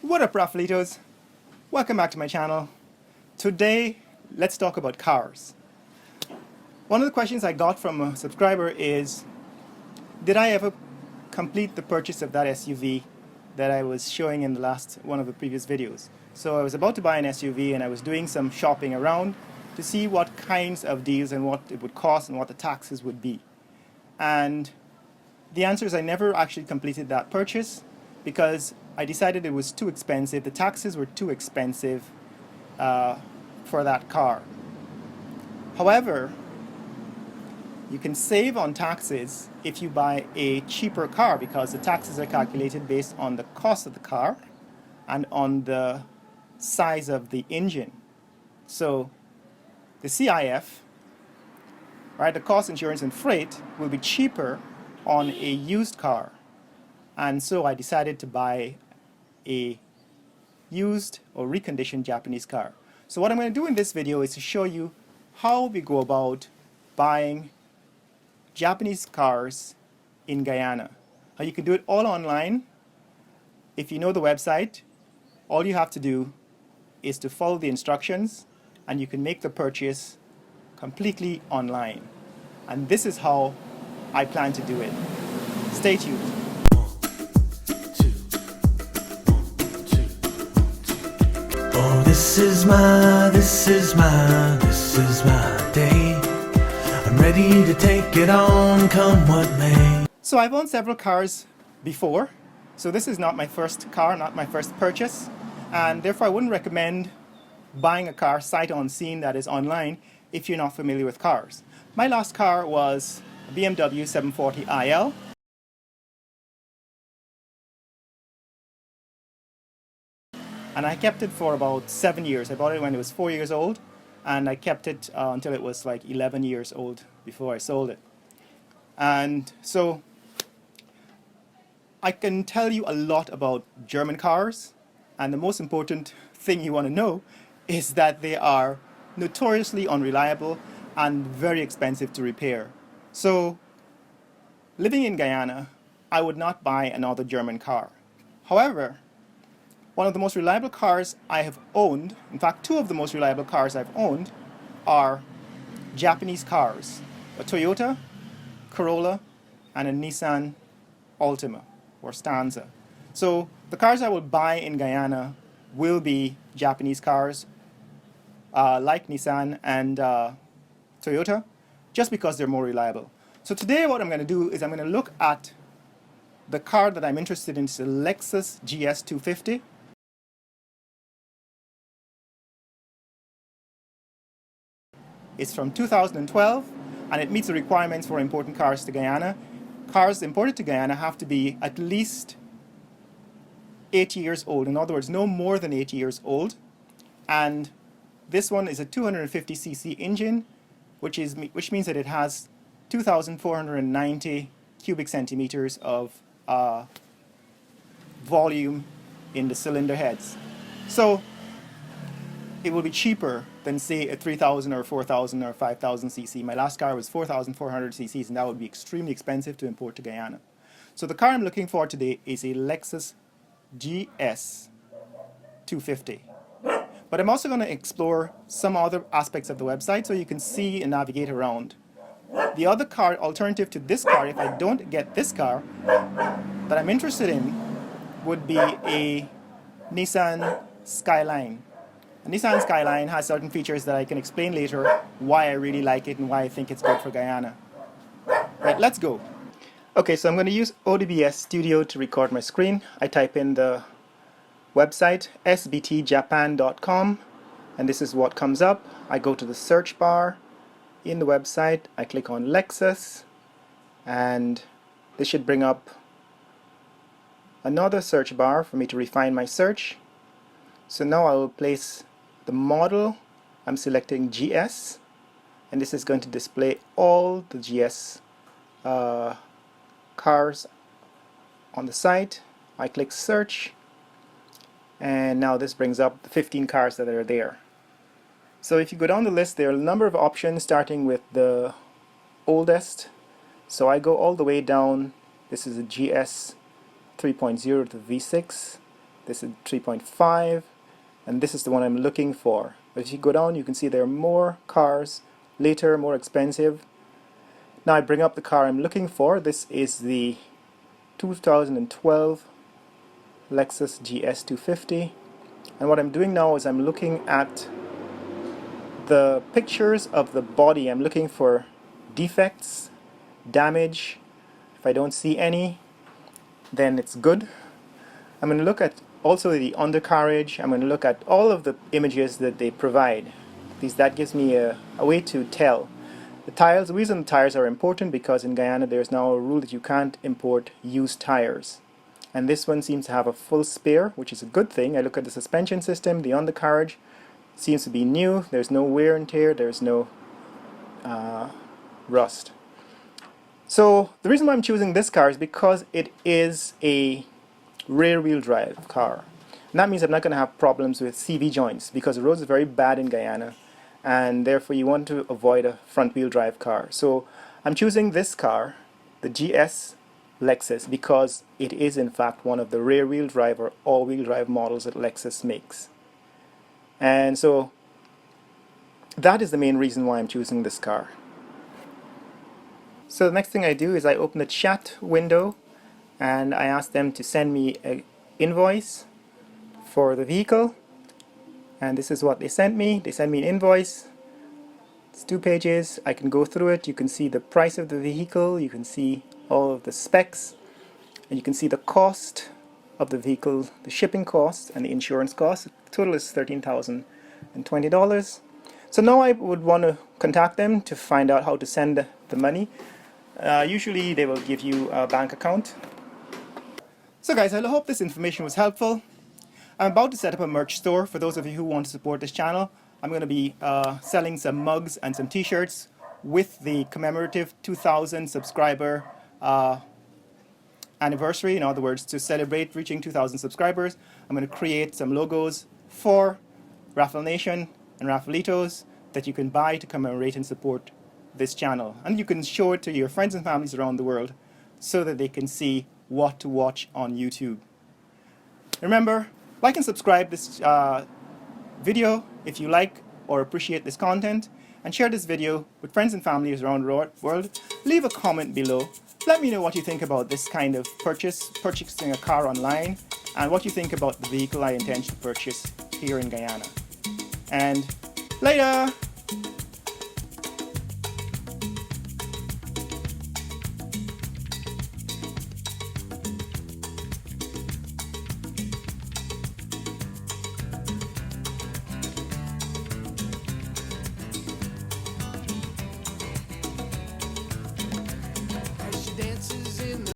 What up, Raffalitos? Welcome back to my channel. Today, let's talk about cars. One of the questions I got from a subscriber is, did I ever complete the purchase of that SUV that I was showing in the last one of the previous videos? So I was about to buy an SUV and I was doing some shopping around to see what kinds of deals and what it would cost and what the taxes would be. And the answer is I never actually completed that purchase because I decided it was too expensive. The taxes were too expensive for that car. However, you can save on taxes if you buy a cheaper car because the taxes are calculated based on the cost of the car and on the size of the engine. So the CIF, right, the cost, insurance, and freight will be cheaper on a used car. And so I decided to buy a used or reconditioned Japanese car. So what I'm going to do in this video is to show you how we go about buying Japanese cars in Guyana. How you can do it all online. If you know the website, all you have to do is to follow the instructions and you can make the purchase completely online. And this is how I plan to do it. Stay tuned. Oh, this is my day. I'm ready to take it on, come what may. So I've owned several cars before. So this is not my first car, not my first purchase. And therefore I wouldn't recommend buying a car sight unseen that is online if you're not familiar with cars. My last car was a BMW 740iL. And I kept it for about 7 years. I bought it when it was 4 years old, and I kept it until it was like 11 years old before I sold it. And so I can tell you a lot about German cars, and the most important thing you want to know is that they are notoriously unreliable and very expensive to repair. So living in Guyana, I would not buy another German car. However, one of the most reliable cars I have owned, in fact two of the most reliable cars I've owned, are Japanese cars. A Toyota Corolla and a Nissan Altima or Stanza. So the cars I will buy in Guyana will be Japanese cars like Nissan and Toyota, just because they're more reliable. So today what I'm going to do is I'm going to look at the car that I'm interested in. It's a Lexus GS 250. It's from 2012 and it meets the requirements for importing cars to Guyana. Cars imported to Guyana have to be at least 8 years old. In other words, no more than 8 years old. And this one is a 250cc engine, which means that it has 2,490 cubic centimeters of volume in the cylinder heads. So it will be cheaper than, say, a 3,000 or 4,000 or 5,000 cc. My last car was 4,400 cc's, and that would be extremely expensive to import to Guyana. So the car I'm looking for today is a Lexus GS 250. But I'm also going to explore some other aspects of the website so you can see and navigate around. The other car alternative to this car, if I don't get this car, that I'm interested in would be a Nissan Skyline. A Nissan Skyline has certain features that I can explain later why I really like it and why I think it's good for Guyana. Right, let's go. Okay, so I'm going to use OBS Studio to record my screen. I type in the website sbtjapan.com and this is what comes up. I go to the search bar in the website, I click on Lexus, and this should bring up another search bar for me to refine my search. So now I will place the model. I'm selecting GS, and this is going to display all the GS cars on the site. I click search, and now this brings up the 15 cars that are there. So if you go down the list, there are a number of options starting with the oldest. So I go all the way down. This is a GS 3.0 to V6. this is 3.5, and this is the one I'm looking for. But if you go down, you can see there are more cars later, more expensive. Now I bring up the car I'm looking for. This is the 2012 Lexus GS250, and what I'm doing now is I'm looking at the pictures of the body. I'm looking for defects, damage. If I don't see any, then it's good. I'm going to look at also the undercarriage. I'm going to look at all of the images that they provide. That gives me a way to tell. The tires, the reason the tires are important because in Guyana there's now a rule that you can't import used tires. And this one seems to have a full spare, which is a good thing. I look at the suspension system, the undercarriage seems to be new. There's no wear and tear, there's no rust. So the reason why I'm choosing this car is because it is a rear-wheel drive car. And that means I'm not going to have problems with CV joints because the roads are very bad in Guyana, and therefore you want to avoid a front-wheel drive car. So I'm choosing this car, the GS Lexus, because it is in fact one of the rear-wheel drive or all-wheel drive models that Lexus makes. And so that is the main reason why I'm choosing this car. So the next thing I do is I open the chat window and I ask them to send me an invoice for the vehicle, and this is what they sent me. They sent me an invoice. It's 2 pages. I can go through it. You can see the price of the vehicle, you can see all of the specs, and you can see the cost of the vehicle, the shipping cost and the insurance cost. The total is $13,020. So now I would want to contact them to find out how to send the money. Usually they will give you a bank account. So guys, I hope this information was helpful. I'm about to set up a merch store for those of you who want to support this channel. I'm going to be selling some mugs and some t-shirts with the commemorative 2,000 subscriber anniversary. In other words, to celebrate reaching 2,000 subscribers, I'm going to create some logos for Raffle Nation and Raffleitos that you can buy to commemorate and support this channel. And you can show it to your friends and families around the world so that they can see what to watch on YouTube. Remember, like and subscribe this video if you like or appreciate this content, and share this video with friends and families around the world. Leave a comment below. Let me know what you think about this kind of purchasing a car online, and what you think about the vehicle I intend to purchase here in Guyana. And later!